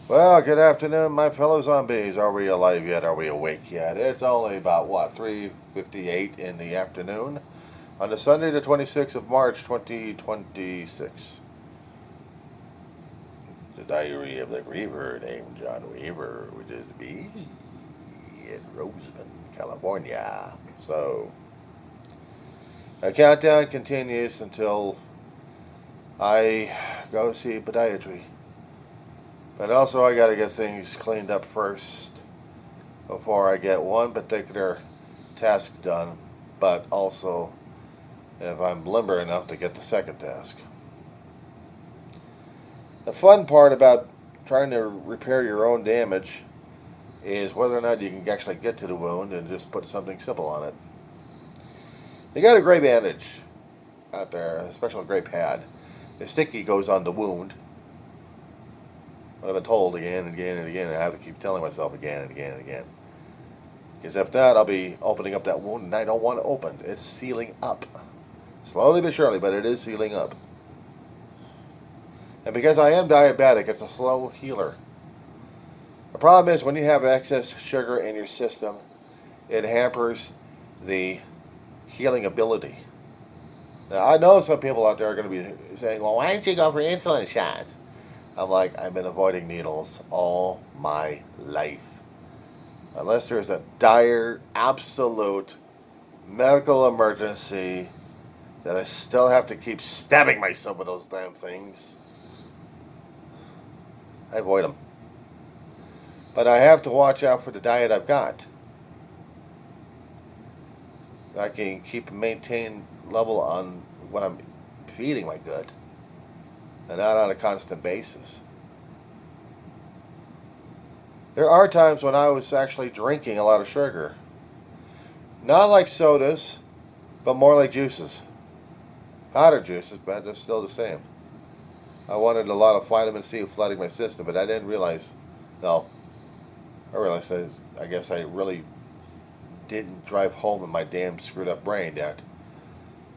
Well, good afternoon, my fellow zombies. Are we alive yet? Are we awake yet? It's only about what 3:58 in the afternoon on the Sunday, the 26th of March, 2026. The Diary of the Griever, named John Weaver, which is me in Roseman, California. So the countdown continues until I go see podiatry. But also, I got to get things cleaned up first before I get one particular task done, but also if I'm limber enough to get the second task. The fun part about trying to repair your own damage is whether or not you can actually get to the wound and just put something simple on it. You got a gray bandage out there, a special gray pad. The sticky goes on the wound. But I've been told again and again and again, and I have to keep telling myself again and again and again. Because if not, I'll be opening up that wound, and I don't want it opened. It's sealing up. Slowly but surely, but it is sealing up. And because I am diabetic, it's a slow healer. The problem is when you have excess sugar in your system, it hampers the healing ability. Now, I know some people out there are going to be saying, well, why didn't you go for insulin shots? I'm like, I've been avoiding needles all my life. Unless there's a dire, absolute medical emergency that I still have to keep stabbing myself with those damn things, I avoid them. But I have to watch out for the diet I've got. I can keep a maintained level on what I'm feeding my gut, and not on a constant basis. There are times when I was actually drinking a lot of sugar. Not like sodas, but more like juices. Powder juices, but they're still the same. I wanted a lot of vitamin C flooding my system, but I didn't realize. No, I realized I guess I really didn't drive home in my damn screwed up brain that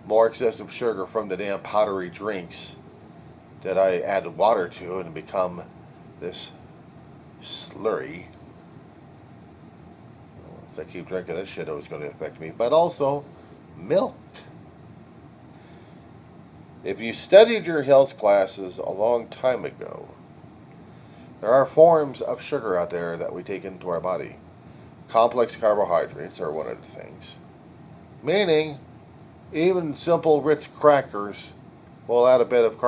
more excessive sugar from the damn powdery drinks that I added water to and become this slurry. If I keep drinking this shit, it was going to affect me. But also, milk. If you studied your health classes a long time ago, there are forms of sugar out there that we take into our body. Complex carbohydrates are one of the things. Meaning, even simple Ritz crackers will add a bit of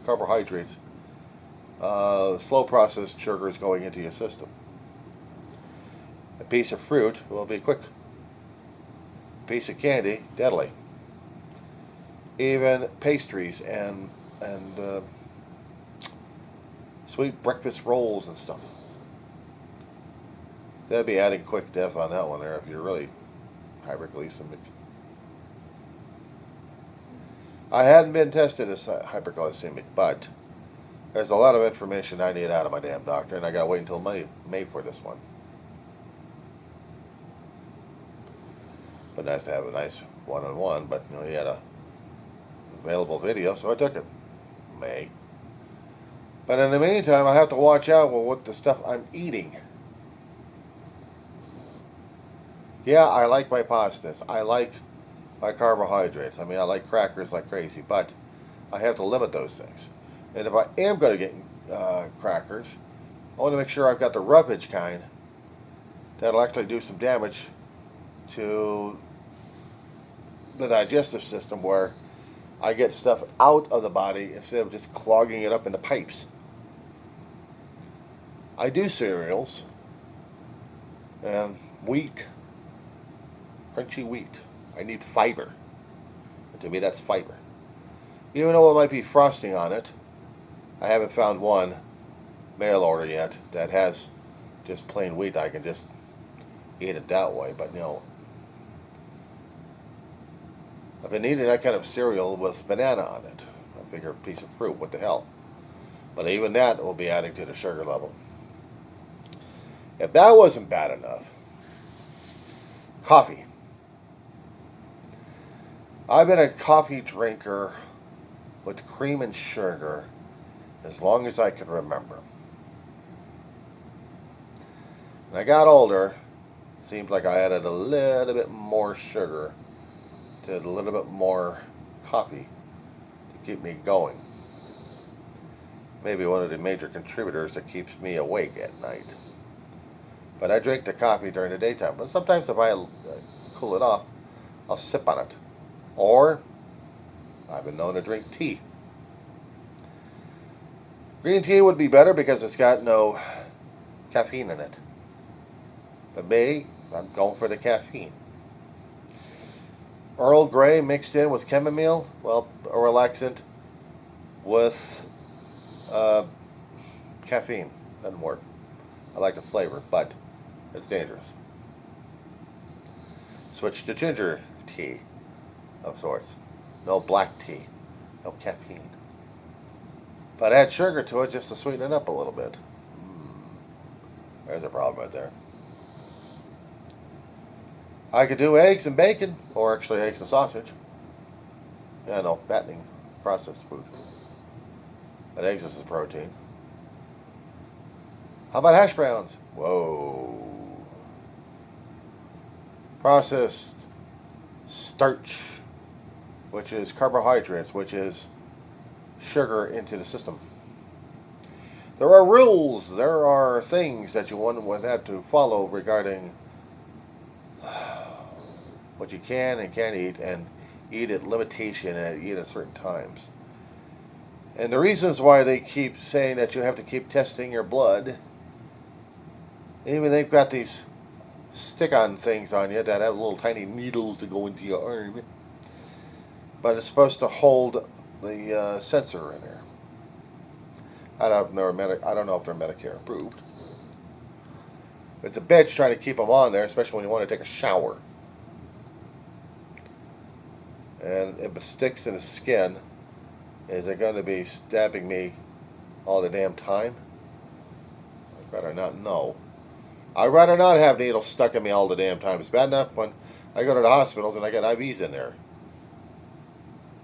carbohydrates. Slow processed sugars going into your system. A piece of fruit will be quick. A piece of candy, deadly. Even pastries and sweet breakfast rolls and stuff. That'd be adding quick death on that one there if you're really hyperglycemic. I hadn't been tested as hyperglycemic, but there's a lot of information I need out of my damn doctor, and I gotta wait until May for this one. But nice to have a nice one-on-one, but he had a available video, so I took it. May. But in the meantime, I have to watch out with what the stuff I'm eating. Yeah, I like my pastas. I like my carbohydrates. I mean, I like crackers like crazy, but I have to limit those things. And if I am going to get crackers, I want to make sure I've got the roughage kind that'll actually do some damage to the digestive system where I get stuff out of the body instead of just clogging it up in the pipes. I do cereals and wheat, crunchy wheat. I need fiber. To me, that's fiber. Even though it might be frosting on it, I haven't found one mail order yet that has just plain wheat. I can just eat it that way. But I've been eating that kind of cereal with banana on it. I figure a piece of fruit, what the hell. But even that will be adding to the sugar level. If that wasn't bad enough, coffee. I've been a coffee drinker with cream and sugar as long as I can remember. When I got older, it seems like I added a little bit more sugar, did a little bit more coffee to keep me going. Maybe one of the major contributors that keeps me awake at night. But I drink the coffee during the daytime. But sometimes if I cool it off, I'll sip on it. Or I've been known to drink tea. Green tea would be better because it's got no caffeine in it. But me, I'm going for the caffeine. Earl Grey mixed in with chamomile, well, a relaxant with caffeine. Doesn't work. I like the flavor, but it's dangerous. Switch to ginger tea of sorts. No black tea. No caffeine. But add sugar to it just to sweeten it up a little bit. There's a problem right there. I could do eggs and bacon, or actually eggs and sausage. Yeah, no, fattening processed food. But eggs is a protein. How about hash browns? Whoa. Processed starch, which is carbohydrates, which is sugar into the system. There are rules, there are things that one would have to follow regarding what you can and can't eat, and eat at limitation and eat at certain times. And the reasons why they keep saying that you have to keep testing your blood, even they've got these stick-on things on you that have little tiny needles to go into your arm, but it's supposed to hold the sensor in there. I don't know if they're Medicare approved. It's a bitch trying to keep them on there, especially when you want to take a shower. And if it sticks in the skin, is it going to be stabbing me all the damn time? I'd rather not know. I'd rather not have needles stuck in me all the damn time. It's bad enough when I go to the hospitals and I get IVs in there.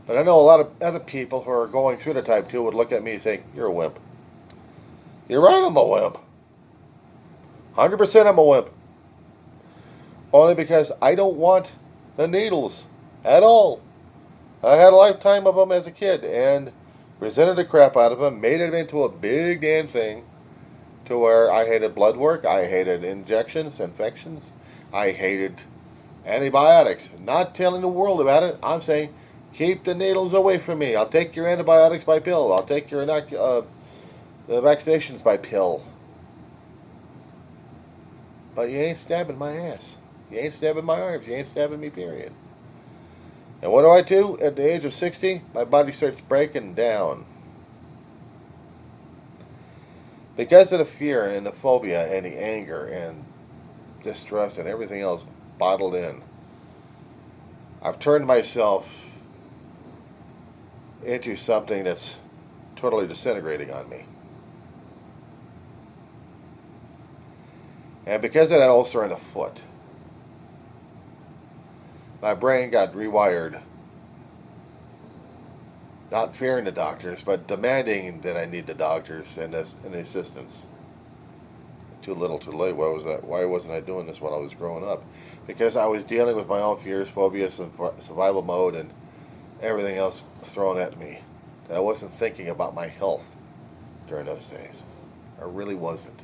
But I know a lot of other people who are going through the type 2 would look at me and say, "You're a wimp." You're right, I'm a wimp. 100% I'm a wimp. Only because I don't want the needles at all. I had a lifetime of them as a kid and resented the crap out of them, made it into a big damn thing to where I hated blood work, I hated injections, infections, I hated antibiotics. Not telling the world about it, I'm saying keep the needles away from me. I'll take your antibiotics by pill. I'll take your the vaccinations by pill. But you ain't stabbing my ass. You ain't stabbing my arms. You ain't stabbing me, period. And what do I do at the age of 60? My body starts breaking down. Because of the fear and the phobia and the anger and distrust and everything else bottled in, I've turned myself into something that's totally disintegrating on me. And because of that ulcer in the foot, my brain got rewired. Not fearing the doctors, but demanding that I need the doctors and the assistance. Too little, too late. Why was that? Why wasn't I doing this while I was growing up? Because I was dealing with my own fears, phobias, and survival mode, and everything else thrown at me. That I wasn't thinking about my health during those days. I really wasn't.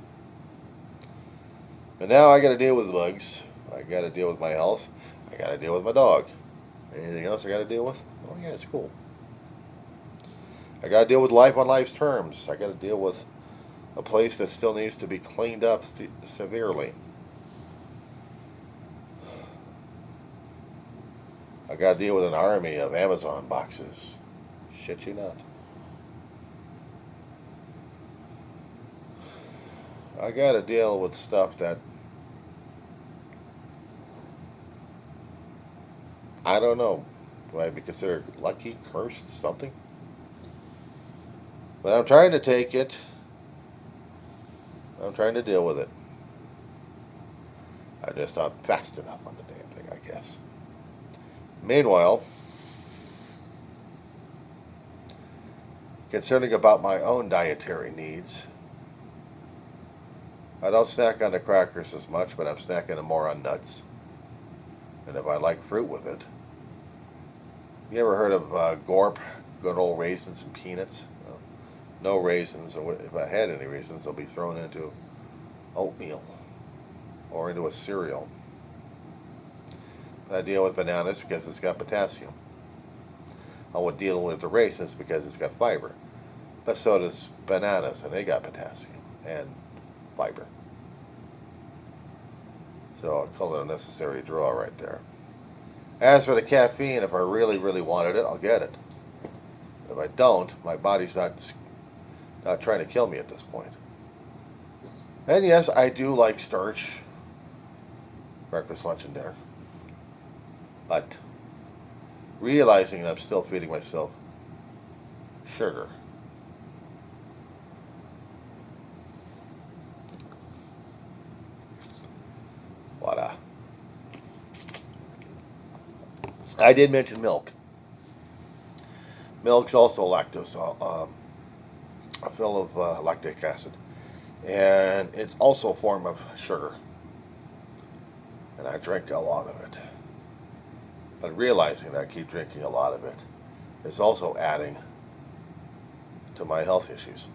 But now I got to deal with the bugs. I got to deal with my health. I got to deal with my dog. Anything else I got to deal with? Oh yeah, it's cool. I got to deal with life on life's terms. I got to deal with a place that still needs to be cleaned up severely. I got to deal with an army of Amazon boxes. Shit you not. I got to deal with stuff that I don't know. Would I be considered lucky, cursed, something? But I'm trying to take it. I'm trying to deal with it. I just not fast enough on the damn thing, I guess. Meanwhile, concerning about my own dietary needs. I don't snack on the crackers as much, but I'm snacking more on nuts. And if I like fruit with it. You ever heard of Gorp? Good old raisins and peanuts? No raisins, or if I had any raisins, they'll be thrown into oatmeal or into a cereal. But I deal with bananas because it's got potassium. I would deal with the raisins because it's got fiber. But so does bananas, and they got potassium and fiber. So I'll call it a necessary draw right there. As for the caffeine, if I really, really wanted it, I'll get it. If I don't, my body's not trying to kill me at this point. And yes, I do like starch. Breakfast, lunch, and dinner. But realizing that I'm still feeding myself sugar. Voila. I did mention milk. Milk's also lactose, full of lactic acid, and it's also a form of sugar. And I drink a lot of it. But realizing that I keep drinking a lot of it is also adding to my health issues.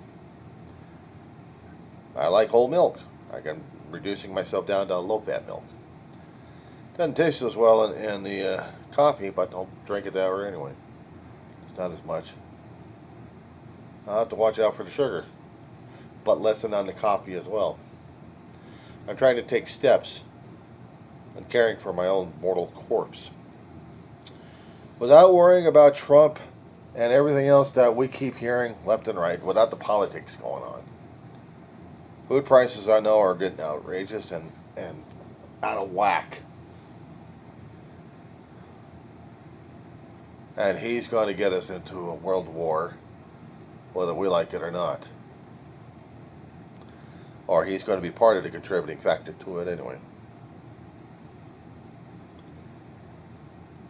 I like whole milk. I'm reducing myself down to low-fat milk. Doesn't taste as well in the coffee, but I'll drink it that way anyway. It's not as much. I'll have to watch out for the sugar, but lessen on the coffee as well. I'm trying to take steps in caring for my own mortal corpse without worrying about Trump and everything else that we keep hearing left and right, without the politics going on. Food prices, I know, are getting outrageous and out of whack. And he's going to get us into a world war, whether we like it or not. Or he's going to be part of the contributing factor to it anyway.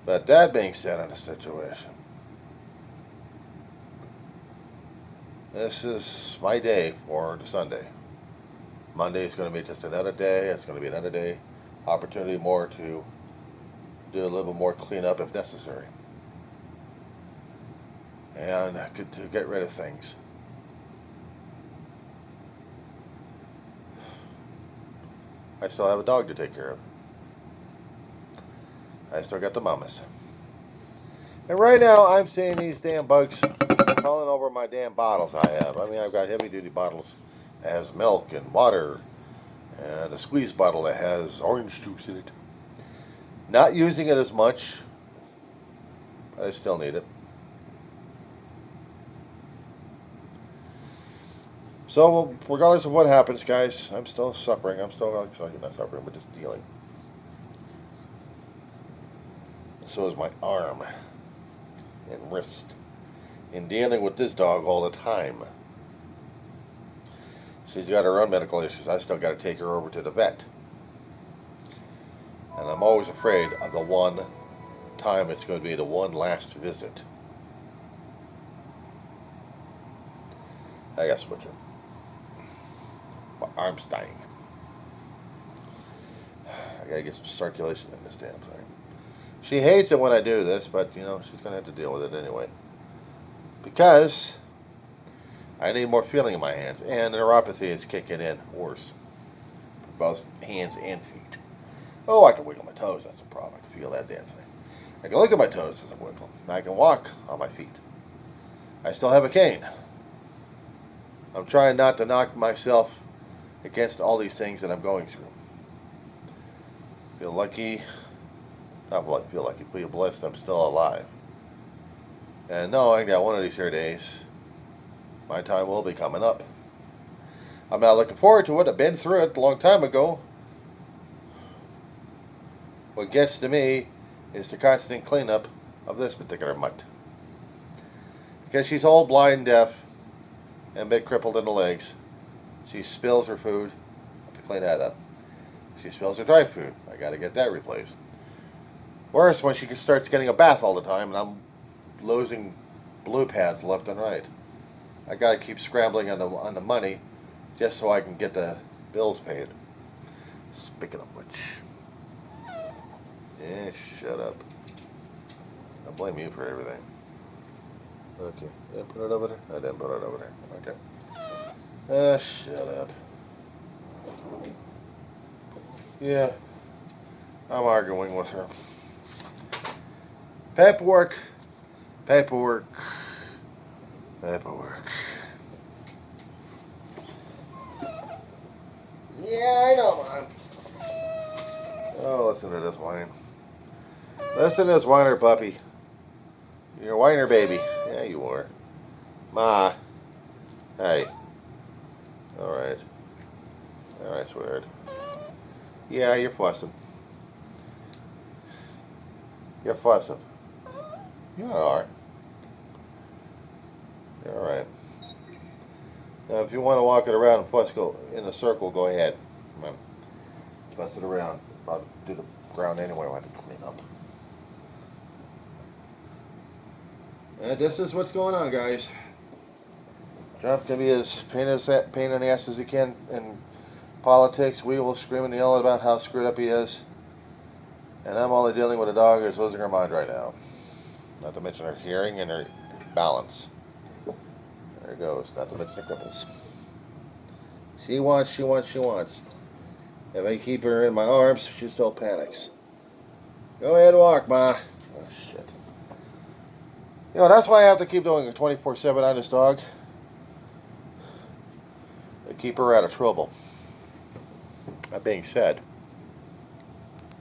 But that being said on the situation, this is my day for the Sunday. Monday is going to be just another day. It's going to be another day. Opportunity more to do a little more cleanup if necessary. And to get rid of things. I still have a dog to take care of. I still got the mamas. And right now I'm seeing these damn bugs crawling over my damn bottles I have. I mean, I've got heavy duty bottles that has milk and water, and a squeeze bottle that has orange juice in it. Not using it as much, but I still need it. So, regardless of what happens, guys, I'm still suffering. I'm still, actually not suffering, but just dealing. So is my arm and wrist in dealing with this dog all the time. She's got her own medical issues. I still got to take her over to the vet. And I'm always afraid of the one time it's going to be the one last visit. I got to switch her. My arm's dying. I gotta get some circulation in this damn thing. She hates it when I do this, but you know, she's gonna have to deal with it anyway. Because I need more feeling in my hands, and neuropathy is kicking in worse. For both hands and feet. Oh, I can wiggle my toes, that's the problem. I can feel that damn thing. I can look at my toes as I wiggle. I can walk on my feet. I still have a cane. I'm trying not to knock myself against all these things that I'm going through. Feel lucky, feel blessed I'm still alive. And knowing that one of these here days, my time will be coming up. I'm not looking forward to it. I've been through it a long time ago. What gets to me is the constant cleanup of this particular mutt. Because she's all blind, deaf, and a bit crippled in the legs. She spills her food. I have to clean that up. She spills her dry food. I got to get that replaced. Worse when she starts getting a bath all the time and I'm losing blue pads left and right. I gotta keep scrambling on the money just so I can get the bills paid. Speaking of which, yeah, shut up. I blame you for everything. Okay, did I put it over there? I didn't put it over there. Okay. Shut up. Yeah, I'm arguing with her. Paperwork. Paperwork. Paperwork. Yeah, I know, Mom. Oh, listen to this whine. Listen to this whiner, puppy. You're a whiner, baby. Yeah, you are. Ma. Hey. Alright. Alright, sweetheart. Yeah, you're fussing. You're fussing. You are. You're alright. Now, if you want to walk it around and fuss go in a circle, go ahead. Come on. Fuss it around. I'll do the ground anyway. I have to clean up. This is what's going on, guys. Trump can be as pain in the ass as he can in politics. We will scream and yell about how screwed up he is. And I'm only dealing with a dog who's losing her mind right now. Not to mention her hearing and her balance. There it goes. Not to mention the cripples. She wants. If I keep her in my arms, she still panics. Go ahead and walk, Ma. Oh, shit. You know, that's why I have to keep doing it 24/7 on this dog. To keep her out of trouble. That being said,